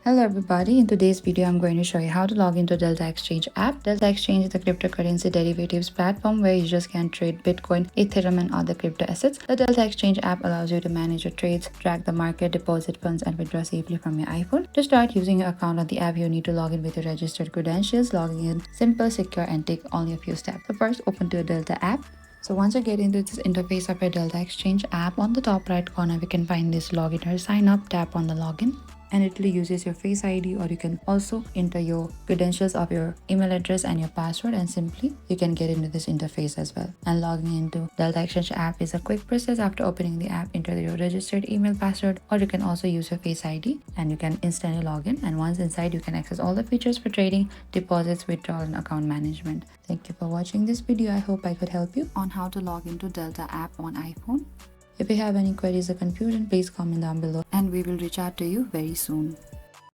Hello everybody, in today's video I'm going to show you how to log into Delta Exchange app. Delta Exchange is a cryptocurrency derivatives platform where users can trade Bitcoin, Ethereum and other crypto assets. The Delta Exchange app allows you to manage your trades, track the market, deposit funds and withdraw safely from your iPhone. To start using your account on the app, you need to log in with your registered credentials. Logging in simple, secure and take only a few steps. So first, open to your Delta app. So once you get into this interface of your Delta Exchange app, on the top right corner we can find this login or sign up. Tap on the login and it will uses your face ID, or you can also enter your credentials of your email address and your password, and simply you can get into this interface as well. And logging into Delta Exchange app is a quick process. After opening the app, enter your registered email password, or you can also use your face ID and you can instantly log in. And once inside, you can access all the features for trading, deposits, withdrawal and account management. Thank you for watching this video. I hope I could help you on how to log into Delta app on iPhone. If you have any queries or confusion, please comment down below and we will reach out to you very soon.